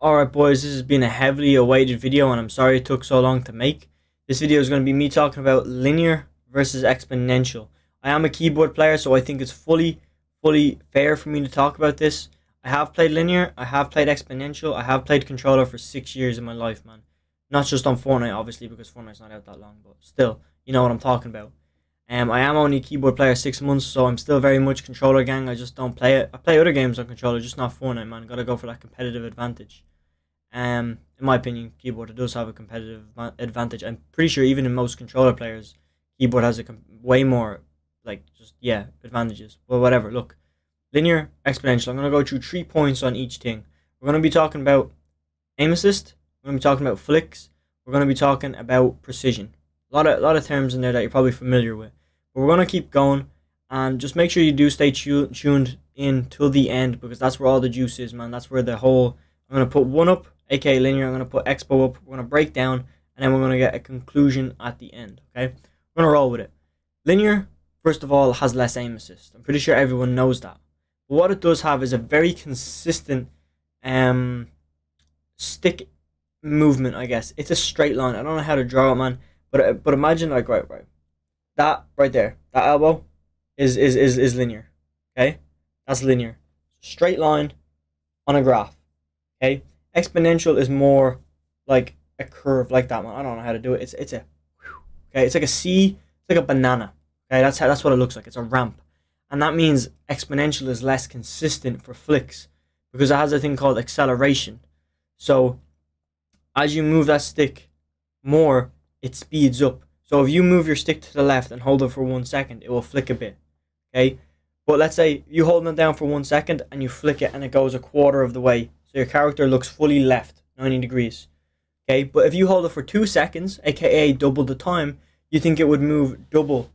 Alright boys, this has been a heavily awaited video and I'm sorry it took so long to make. This video is going to be me talking about linear versus exponential. I am a keyboard player, so I think it's fully fair for me to talk about this. I have played linear, I have played exponential, I have played controller for 6 years in my life, man. Not just on Fortnite, obviously, because Fortnite's not out that long, but still, you know what I'm talking about. I am only a keyboard player 6 months, so I'm still very much controller gang. I just don't play it. I play other games on controller, just not Fortnite, man. Gotta go for that competitive advantage. In my opinion, keyboard does have a competitive advantage. I'm pretty sure even in most controller players, keyboard has a way more, advantages. Well, whatever. Look, linear, exponential. I'm gonna go through 3 points on each thing. We're gonna be talking about aim assist. We're gonna be talking about flicks. We're gonna be talking about precision. A lot of terms in there that you're probably familiar with. But we're gonna keep going, and just make sure you do stay tuned in till the end, because that's where all the juice is, man. That's where the whole. I'm gonna put one up, aka linear. I'm gonna put expo up. We're gonna break down, and then we're gonna get a conclusion at the end. Okay, we're gonna roll with it. Linear, first of all, has less aim assist. I'm pretty sure everyone knows that. But what it does have is a very consistent stick movement. I guess it's a straight line. I don't know how to draw it, man. But imagine like right. That right there, that elbow is linear. Okay, that's linear. Straight line on a graph. Okay, exponential is more like a curve like that, man. I don't know how to do it. It's a okay. It's like a C. It's like a banana. Okay, that's what it looks like. It's a ramp, and that means exponential is less consistent for flicks because it has a thing called acceleration. So as you move that stick more, it speeds up. So if you move your stick to the left and hold it for 1 second, it will flick a bit. Okay, but let's say you hold it down for 1 second and you flick it and it goes a quarter of the way. So your character looks fully left, 90 degrees. Okay, but if you hold it for 2 seconds, aka double the time, you think it would move double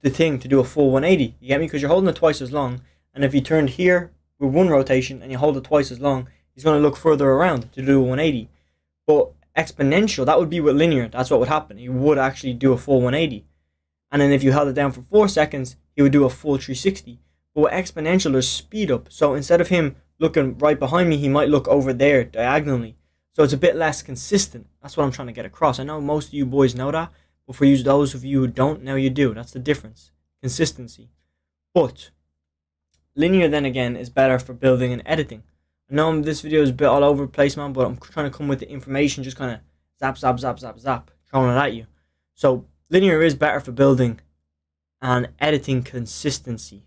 the thing to do a full 180. You get me? Because you're holding it twice as long. And if you turned here with one rotation and you hold it twice as long, he's going to look further around to do a 180. But exponential, that would be with linear. That's what would happen. He would actually do a full 180. And then if you held it down for 4 seconds, he would do a full 360. But with exponential, there's speed up. So instead of him looking right behind me, he might look over there diagonally. So it's a bit less consistent. That's what I'm trying to get across. I know most of you boys know that, but for those of you who don't, now you do. That's the difference. Consistency. But linear, then again, is better for building and editing. I know this video is a bit all over the place, man, but I'm trying to come with the information, just kind of zap, throwing it at you. So linear is better for building and editing consistency.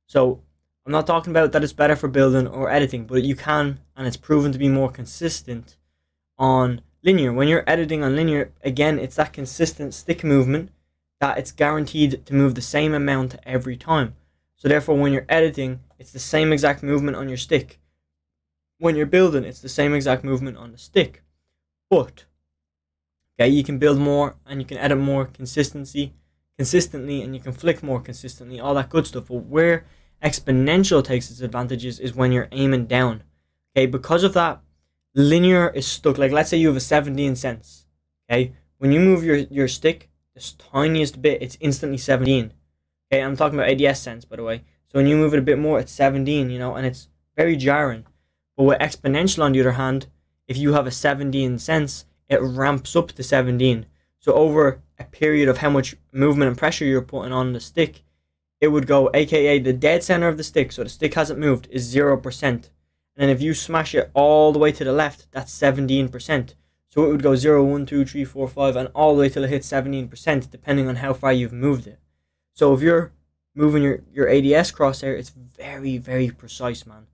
So I'm not talking about that it's better for building or editing, but you can, and it's proven to be more consistent on linear. When you're editing on linear, again, it's that consistent stick movement that it's guaranteed to move the same amount every time. So therefore, when you're editing, it's the same exact movement on your stick. When you're building, it's the same exact movement on the stick. But okay, you can build more and you can edit more consistently, and you can flick more consistently, all that good stuff. But where exponential takes its advantages is when you're aiming down. Okay, because of that, linear is stuck. Like, let's say you have a 17 cents. Okay, when you move your stick this tiniest bit, it's instantly 17. Okay, I'm talking about ADS cents, by the way. So when you move it a bit more, it's 17, you know, and it's very jarring. But with exponential, on the other hand, if you have a 17 cents, it ramps up to 17. So over a period of how much movement and pressure you're putting on the stick, it would go, aka the dead center of the stick, so the stick hasn't moved, is 0%. And then if you smash it all the way to the left, that's 17%. So it would go 0, 1, 2, 3, 4, 5, and all the way till it hits 17%, depending on how far you've moved it. So if you're moving your ADS crosshair, it's very precise, man.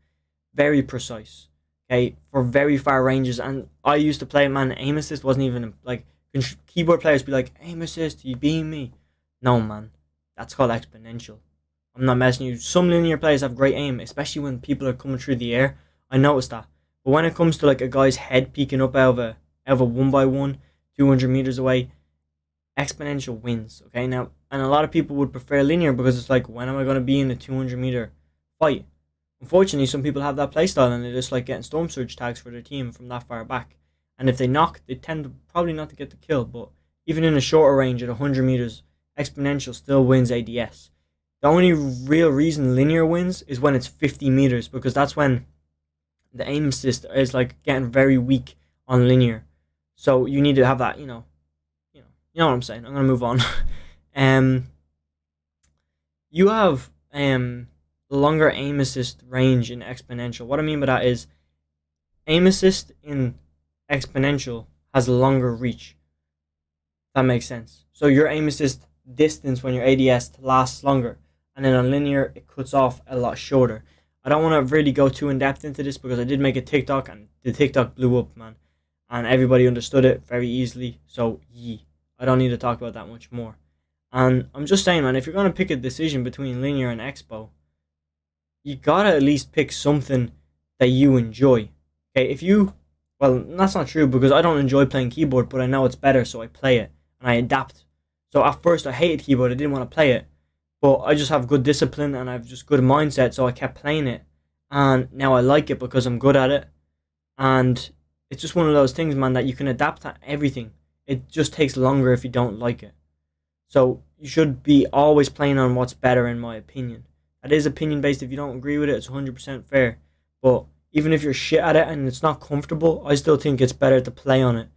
Very precise. Okay, for very far ranges. And I used to play, man, aim assist wasn't even, like, keyboard players be like, aim assist, you beam me. No, man. That's called exponential. I'm not messing you. Some linear players have great aim, especially when people are coming through the air. I noticed that. But when it comes to like a guy's head peeking up out of a 1x1, 200 meters away, exponential wins. Okay, now, and a lot of people would prefer linear because it's like, when am I going to be in a 200-meter fight? Unfortunately, some people have that playstyle and they just like getting storm surge tags for their team from that far back. And if they knock, they tend to probably not to get the kill. But even in a shorter range at 100 meters, exponential still wins ADS. The only real reason linear wins is when it's 50 meters, because that's when The aim assist is like getting very weak on linear, so you need to have that. You know what I'm saying. I'm gonna move on. um, you have longer aim assist range in exponential. What I mean by that is aim assist in exponential has a longer reach. That makes sense. So your aim assist distance when your ADS lasts longer, and then on linear it cuts off a lot shorter. I don't want to really go too in depth into this because I did make a TikTok and the TikTok blew up, man, and everybody understood it very easily. So I don't need to talk about that much more. And I'm just saying, man, if you're gonna pick a decision between linear and expo, you gotta at least pick something that you enjoy. Okay, if you, well, that's not true because I don't enjoy playing keyboard, but I know it's better, so I play it and I adapt. So at first I hated keyboard, I didn't want to play it, but I just have good discipline and I've just good mindset, so I kept playing it, and now I like it because I'm good at it. And it's just one of those things, man, that you can adapt to everything. It just takes longer if you don't like it. So you should be always playing on what's better, in my opinion. That is opinion based. If you don't agree with it, it's 100% fair. But even if you're shit at it and it's not comfortable, I still think it's better to play on it,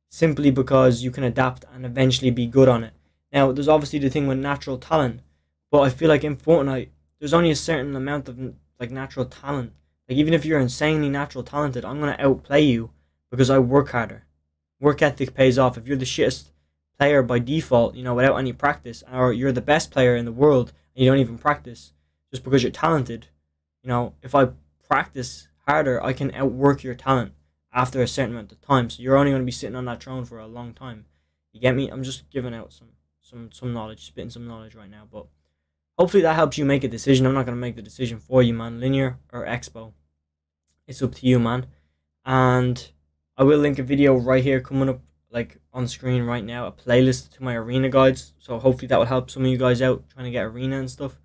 simply because you can adapt and eventually be good on it. Now, there's obviously the thing with natural talent, but I feel like in Fortnite, there's only a certain amount of like natural talent. Like even if you're insanely natural talented, I'm gonna outplay you because I work harder. Work ethic pays off. If you're the shittest player by default, without any practice, or you're the best player in the world and you don't even practice, just because you're talented, if I practice harder, I can outwork your talent after a certain amount of time. So you're only going to be sitting on that throne for a long time. You get me? I'm just giving out some knowledge, spitting some knowledge right now. But hopefully that helps you make a decision. I'm not going to make the decision for you, man. Linear or expo. It's up to you, man. And I will link a video right here coming up, like on screen right now, a playlist to my arena guides. So hopefully that will help some of you guys out trying to get arena and stuff.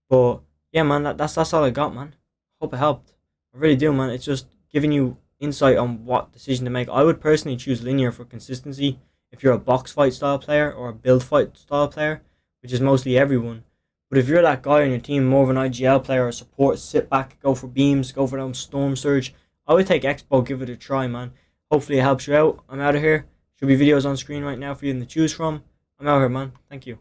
But yeah, man, that's all I got, man. Hope it helped. I really do, man. It's just giving you insight on what decision to make. I would personally choose linear for consistency if you're a box fight style player or a build fight style player, which is mostly everyone. But if you're that guy on your team, more of an IGL player or support, sit back, go for beams, go for them storm surge, I would take expo, give it a try, man. Hopefully it helps you out. I'm out of here. Should be videos on screen right now for you to choose from. I'm out here, man. Thank you.